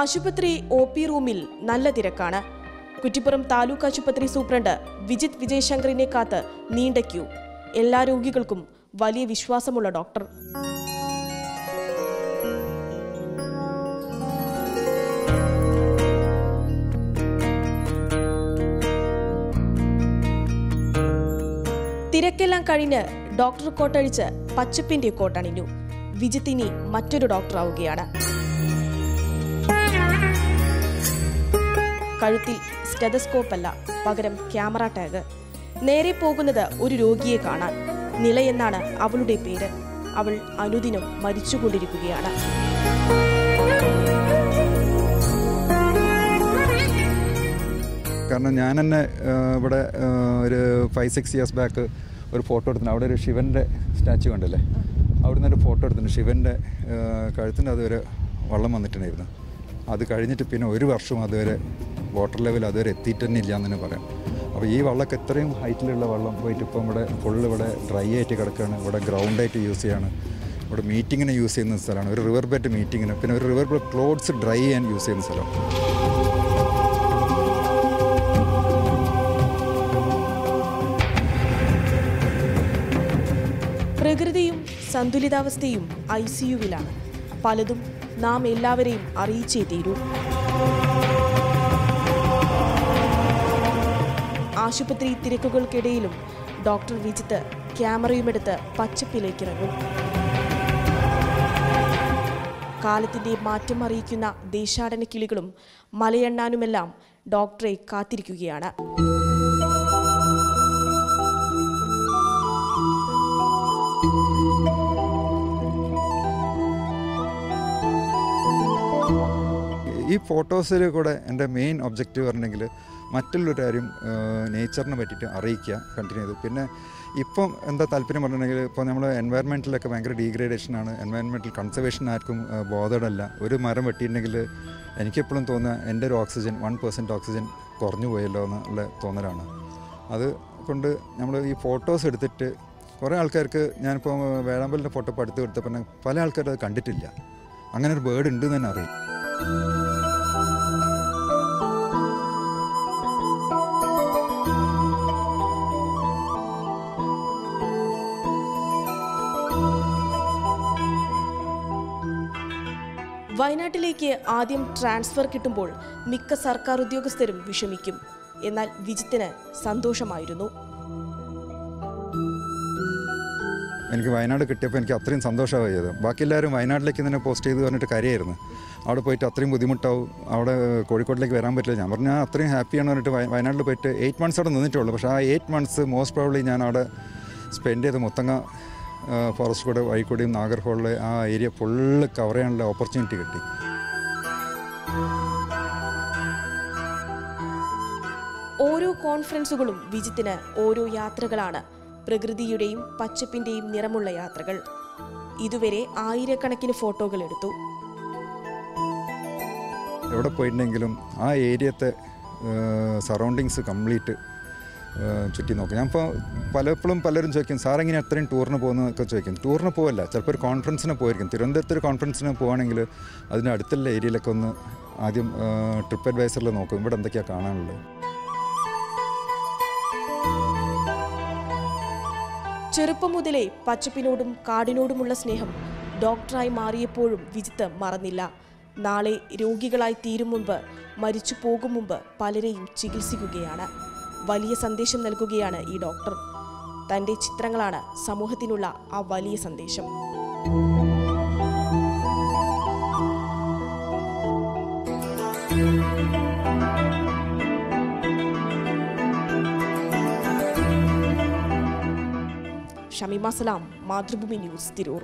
ആശുപത്രി OP റൂമിൽ നല്ല തിരക്കാണ്. കുറ്റിപ്പുറം താലൂക്ക് ആശുപത്രി സൂപ്രണ്ട് വിജിത് വിജയശങ്കറിനെ കാത്ത് നീണ്ട ക്യൂ. എല്ലാ രോഗികൾക്കും വലിയ വിശ്വാസമുള്ള ഡോക്ടർ. തിരക്കെല്ലാം കഴിഞ്ഞ് ഡോക്ടർ കോട്ടഴിച്ച് പച്ചപ്പിന്റെ കോട്ടണിഞ്ഞു. വിജിത് ഇനി മറ്റൊരു ഡോക്ടറാവുകയാണ്. കഴുത്തിൽ സ്റ്റെതസ്കോപ്പ് അല്ല, പകരം ക്യാമറ ടാഗ്. നേരെ പോകുന്നത് ഒരു രോഗിയെ കാണാൻ. നില എന്നാണ് അവളുടെ പേര്. അവൾ അനുദിനം മരിച്ചുകൊണ്ടിരിക്കുകയാണ്. കാരണം ഞാൻ തന്നെ ഇവിടെ ഒരു 5-6 years ബാക്ക് ഒരു ഫോട്ടോ എടുത്തിട്ടുണ്ട്. അവിടെ ഒരു ശിവൻ്റെ സ്റ്റാച്ചു കണ്ടല്ലേ, അവിടെ നിന്നൊരു ഫോട്ടോ എടുത്തിട്ടുണ്ട്. ശിവൻ്റെ കഴുത്തിൻ്റെ അതുവരെ വെള്ളം വന്നിട്ടുണ്ടായിരുന്നു. അത് കഴിഞ്ഞിട്ട് പിന്നെ ഒരു വർഷം അതുവരെ വാട്ടർ ലെവൽ അതുവരെ എത്തിയിട്ട് തന്നെ ഇല്ല എന്ന് തന്നെ പറയാം. അപ്പോൾ ഈ വെള്ളമൊക്കെ എത്രയും ഹൈറ്റിലുള്ള വെള്ളം പോയിട്ട് ഇപ്പം ഇവിടെ ഫുള്ള് ഇവിടെ ഡ്രൈ ആയിട്ട് കിടക്കുകയാണ്. ഇവിടെ ഗ്രൗണ്ടായിട്ട് യൂസ് ചെയ്യാണ്. ഇവിടെ മീറ്റിങ്ങിന് യൂസ് ചെയ്യുന്ന സ്ഥലമാണ്. ഒരു റിവർ ബെഡ് മീറ്റിങ്ങിന്, പിന്നെ ഒരു റിവർ ബെഡ് ക്ലോത്ത്സ് ഡ്രൈ ചെയ്യാൻ യൂസ് ചെയ്യുന്ന സ്ഥലം. പ്രകൃതിയും സന്തുലിതാവസ്ഥയും ICUവിലാണ്. പലതും നാം എല്ലാവരെയും അറിയിച്ചേ തീരൂ. ആശുപത്രി തിരക്കുകൾക്കിടയിലും ഡോക്ടർ വിജിത്ത് ക്യാമറയുമെടുത്ത് പച്ചപ്പിലേക്കിറങ്ങും. കാലത്തിന്റെ മാറ്റം അറിയിക്കുന്ന ദേശാടന കിളികളും മലയെണ്ണാനുമെല്ലാം ഡോക്ടറെ കാത്തിരിക്കുകയാണ്. ഈ ഫോട്ടോസിൽ കൂടെ എൻ്റെ മെയിൻ ഒബ്ജക്റ്റീവ് പറഞ്ഞെങ്കിൽ മറ്റുള്ളൊരു കാര്യം നേച്ചറിനെ പറ്റിയിട്ട് അറിയിക്കുക കണ്ടിന്യൂ ചെയ്ത്. പിന്നെ ഇപ്പം എന്താ താല്പര്യം പറഞ്ഞിട്ടുണ്ടെങ്കിൽ ഇപ്പോൾ നമ്മൾ എൻവയൺമെൻറ്റിലൊക്കെ ഭയങ്കര ഡീഗ്രേഡേഷനാണ്. എൻവയൺമെൻറ്റൽ കൺസർവേഷൻ ആർക്കും ബോധമല്ല. ഒരു മരം വെട്ടിയിട്ടുണ്ടെങ്കിൽ എനിക്കെപ്പോഴും തോന്നുക എൻ്റെ ഒരു ഓക്സിജൻ 1% ഓക്സിജൻ കുറഞ്ഞു പോയല്ലോ എന്നുള്ള തോന്നലാണ്. അതുകൊണ്ട് നമ്മൾ ഈ ഫോട്ടോസ് എടുത്തിട്ട് കുറേ ആൾക്കാർക്ക്, ഞാനിപ്പോൾ വേഴാമ്പലിൻ്റെ ഫോട്ടോ ഇപ്പോൾ അടുത്ത് കൊടുത്തപ്പോൾ പല ആൾക്കാരും അത് കണ്ടിട്ടില്ല. അങ്ങനെ ഒരു ബേർഡ് ഉണ്ട് എന്ന് തന്നെ അറിയും. വയനാട്ടിലേക്ക് ആദ്യം ട്രാൻസ്ഫർ കിട്ടുമ്പോൾ മിക്ക സർക്കാർ ഉദ്യോഗസ്ഥരും വിഷമിക്കും. എന്നാൽ വിജിത്തിന് സന്തോഷമായിരുന്നു. എനിക്ക് വയനാട് കിട്ടിയപ്പോൾ എനിക്ക് അത്രയും സന്തോഷമായി ചെയ്തത്. ബാക്കി എല്ലാവരും വയനാട്ടിലേക്ക് തന്നെ പോസ്റ്റ് ചെയ്ത് പറഞ്ഞിട്ട് കാര്യമായിരുന്നു. അവിടെ പോയിട്ട് അത്രയും ബുദ്ധിമുട്ടാവും, അവിടെ കോഴിക്കോട്ടിലേക്ക് വരാൻ പറ്റില്ല. ഞാൻ പറഞ്ഞാൽ അത്രയും ഹാപ്പിയാണെന്ന് പറഞ്ഞിട്ട് വയനാട്ടിൽ പോയിട്ട് 8 months അവിടെ നിന്നിട്ടുള്ളൂ. പക്ഷേ ആ 8 months മോസ്റ്റ് പ്രോബ്ലി ഞാൻ അവിടെ സ്പെൻഡ് ചെയ്ത് മുത്തങ്ങ ഫോറസ്റ്റ് കൂടെ വഴിക്കൂടിയും നാഗർഹോളിലെ ആ ഏരിയ ഫുള്ള് കവർ ചെയ്യാനുള്ള ഓപ്പർച്യൂണിറ്റി കിട്ടി. ഓരോ കോൺഫറൻസുകളും വിജിത്തിന് ഓരോ യാത്രകളാണ്. പ്രകൃതിയുടെയും പച്ചപ്പിന്റെയും നിറമുള്ള യാത്രകൾ. ഇതുവരെ ആയിരക്കണക്കിന് ഫോട്ടോകൾ എടുത്തു. എവിടെ പോയിട്ടുണ്ടെങ്കിലും ആ ഏരിയത്തെ സറൗണ്ടിങ്സ് കംപ്ലീറ്റ് ചുറ്റി നോക്കും. ഞാൻ ഇപ്പോൾ പലപ്പോഴും പലരും ചോദിക്കും, സാർ എങ്ങനെ അത്രയും ടൂറിന് പോകുന്നതൊക്കെ ചോദിക്കും. ടൂറിന് പോവല്ല, ചിലപ്പോൾ ഒരു കോൺഫറൻസിന് പോയിരിക്കും. തിരുവനന്തപുരത്ത് ഒരു കോൺഫറൻസിന് പോവുകയാണെങ്കിൽ അതിൻ്റെ അടുത്തുള്ള ഏരിയയിലൊക്കെ ഒന്ന് ആദ്യം ട്രിപ്പ് അഡ്വൈസറിൽ നോക്കും, ഇവിടെ എന്തൊക്കെയാണ് കാണാനുള്ളത്. ചെറുപ്പം മുതലേ പച്ചപ്പിനോടും കാടിനോടുമുള്ള സ്നേഹം ഡോക്ടറായി മാറിയപ്പോഴും വിജിത്ത് മറന്നില്ല. നാളെ രോഗികളായി തീരും മുമ്പ്, മരിച്ചു പോകും മുമ്പ് പലരെയും ചികിത്സിക്കുകയാണ്. വലിയ സന്ദേശം നൽകുകയാണ് ഈ ഡോക്ടർ. തൻ്റെ ചിത്രങ്ങളാണ് സമൂഹത്തിനുള്ള ആ വലിയ സന്ദേശം. ഷമീമ സലാം, മാതൃഭൂമി ന്യൂസ്, തിരൂർ.